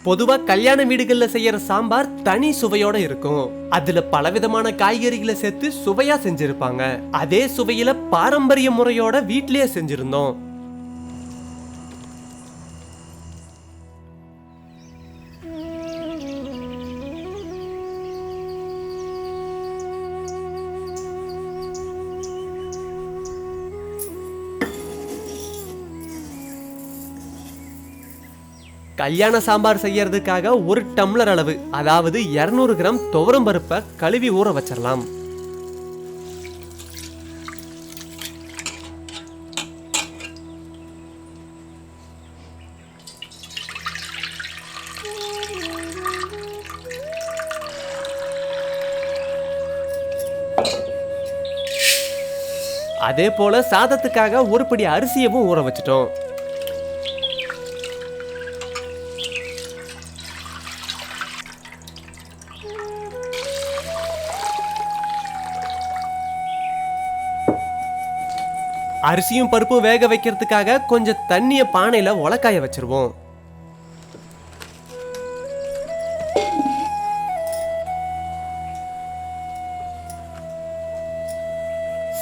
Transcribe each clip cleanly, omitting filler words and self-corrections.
பொதுவா கல்யாண வீடுகள்ல செய்யற சாம்பார் தனி சுவையோட இருக்கும். அதுல பலவிதமான காய்கறிகளை சேர்த்து சுவையா செஞ்சிருப்பாங்க. அதே சுவையில பாரம்பரிய முறையோட வீட்லயே செஞ்சிருந்தோம். கல்யாண சாம்பார் செய்யறதுக்காக 1 டம்ளர் அளவு, அதாவது 200 கிராம் துவரம் பருப்பை கழுவி ஊற வச்சிடலாம். அதே போல சாதத்துக்காக 1 படி அரிசியவும் ஊற வச்சிட்டோம். அரிசியும் பருப்பும் வேக வைக்கிறதுக்காக கொஞ்சம் தண்ணிய பானையில உலக்காய வச்சிருவோம்.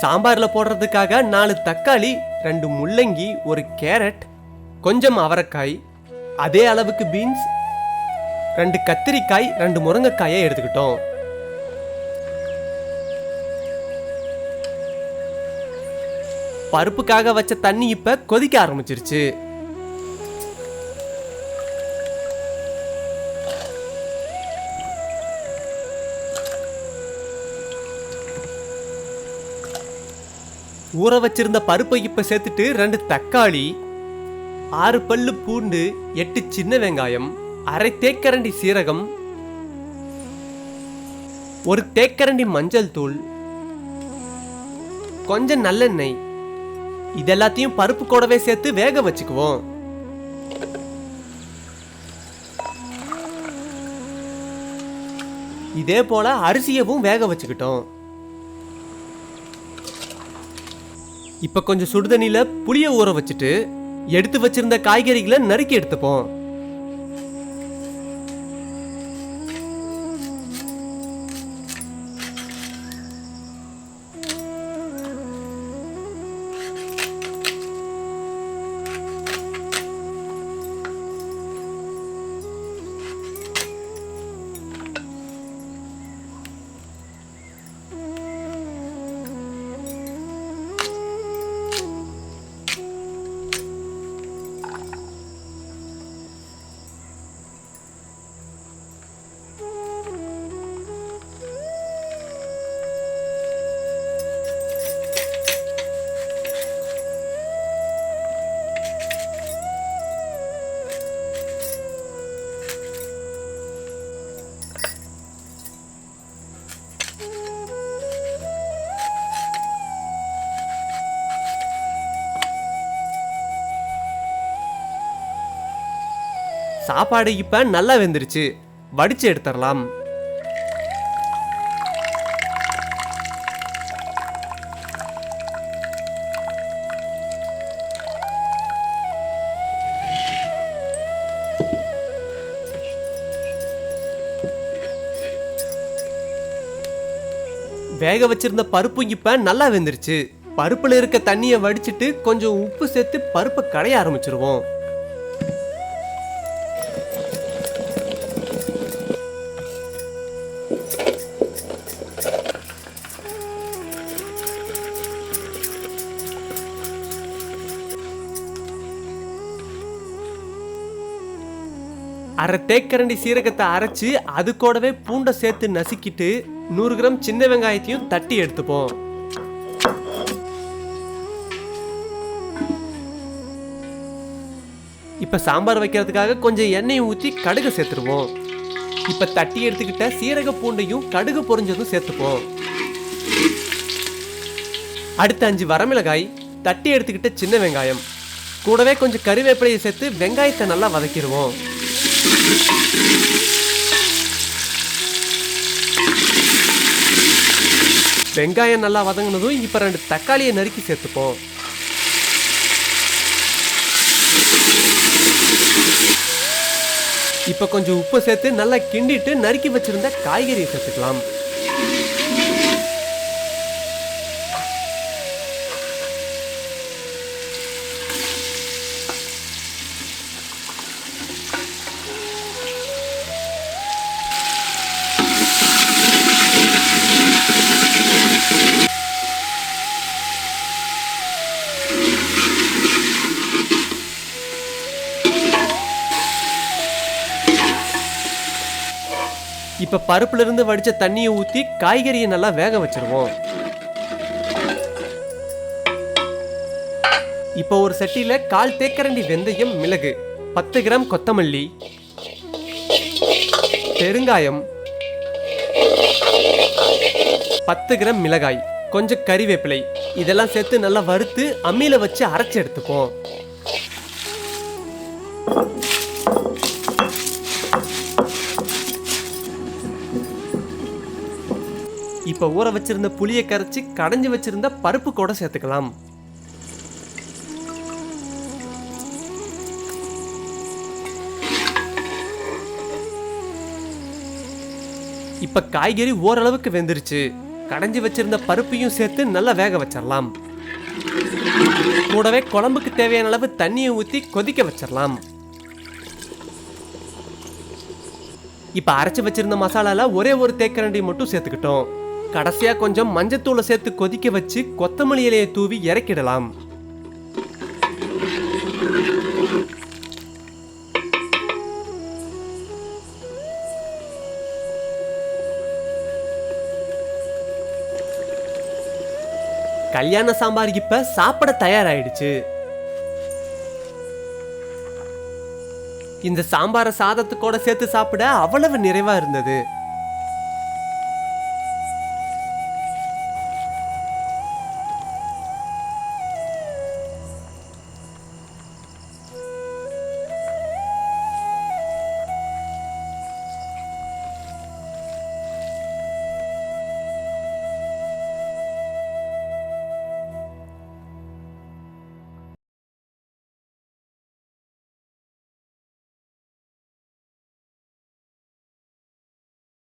சாம்பார்ல போடுறதுக்காக 4 தக்காளி, 2 முள்ளங்கி, 1 கேரட், கொஞ்சம் அவரைக்காய், அதே அளவுக்கு பீன்ஸ், 2 கத்திரிக்காய், 2 முருங்கைக்காயை எடுத்துக்கிட்டோம். பருப்புக்காக வச்ச தண்ணி இப்ப கொதிக்க ஆரம்பிச்சிருச்சு. ஊற வச்சிருந்த பருப்பை இப்ப சேர்த்துட்டு 2 தக்காளி, 6 பல்லு பூண்டு, 8 சின்ன வெங்காயம், அரை தேக்கரண்டி சீரகம், 1 தேக்கரண்டி மஞ்சள் தூள், கொஞ்சம் நல்லெண்ணெய், இதெல்லாத்தையும் பருப்பு கூடவே சேர்த்து வேக வச்சுக்குவோம். இதே போல அரிசியவும் வேக வச்சுக்கிட்டோம். இப்ப கொஞ்சம் சுடுதண்ணில புளிய ஊற வச்சுட்டு எடுத்து வச்சிருந்த காய்கறிகளை நறுக்கி எடுத்துப்போம். சாப்பாடு இப்ப நல்லா வெந்துருச்சு. வடிச்சு எடுத்துடலாம். வேக வச்சிருந்த பருப்பு இப்ப நல்லா வெந்துருச்சு. பருப்புல இருக்க தண்ணியை வடிச்சிட்டு கொஞ்சம் உப்பு சேர்த்து பருப்பை கடைய ஆரம்பிச்சிருவோம். அரை தேக்கரண்டி சீரகத்தை அரைச்சு அது கூடவே பூண்டை சேர்த்து நசுக்கிட்டு 100 கிராம் சின்ன வெங்காயத்தையும் தட்டி எடுத்துப்போம். இப்ப சாம்பார் வைக்கிறதுக்காக கொஞ்சம் எண்ணெயை ஊற்றி கடுகு சேர்த்துருவோம். இப்ப தட்டி எடுத்துக்கிட்ட சீரக பூண்டையும் கடுகு பொரிஞ்சதும் சேர்த்துப்போம். அடுத்து 5 வரமிளகாய், தட்டி எடுத்துக்கிட்ட சின்ன வெங்காயம், கூடவே கொஞ்சம் கறிவேப்பிலையை சேர்த்து வெங்காயத்தை நல்லா வதக்கிடுவோம். வெங்காயம் நல்லா வதங்கினதும் இப்ப 2 தக்காளியை நறுக்கி சேர்த்துப்போம். இப்ப கொஞ்சம் உப்பு சேர்த்து நல்லா கிண்டிட்டு நறுக்கி வச்சிருந்த காய்கறியை சேர்த்துக்கலாம். இப்ப பருப்புல இருந்து வடிச்ச தண்ணியை ஊத்தி காய்கறியை நல்லா வேக வச்சிருவோம். இப்ப ஒரு சட்டியில 1/4 தேக்கரண்டி வெந்தயம், மிளகு, 10 கிராம் கொத்தமல்லி, பெருங்காயம், 10 கிராம் மிளகாய், கொஞ்சம் கறிவேப்பிலை இதெல்லாம் சேர்த்து நல்லா வறுத்து அம்மியில வச்சு அரைச்சு எடுத்துப்போம். இப்ப ஊற வச்சிருந்த புளியை கரைச்சி கடைஞ்சி வச்சிருந்த பருப்பு கூட சேர்த்துக்கலாம். இப்ப காய்கறி ஓரளவுக்கு வெந்துருச்சு. கடைஞ்சி வச்சிருந்த பருப்பையும் சேர்த்து நல்லா வேக வச்சிடலாம். கூடவே குழம்புக்கு தேவையான அளவு தண்ணியை ஊத்தி கொதிக்க வச்சிடலாம். இப்ப அரைச்சு வச்சிருந்த மசாலால ஒரே ஒரு தேக்கரண்டி மட்டும் சேர்த்துக்கிட்டோம். கடைசியா கொஞ்சம் மஞ்சத்தூளை சேர்த்து கொதிக்க வச்சு கொத்தமல்லி இலையை தூவி இறக்கிடலாம். கல்யாண சாம்பார் இப்ப சாப்பிட தயாராயிடுச்சு. இந்த சாம்பாரை சாதத்துக்கூட சேர்த்து சாப்பிட அவ்வளவு நிறைவா இருந்தது.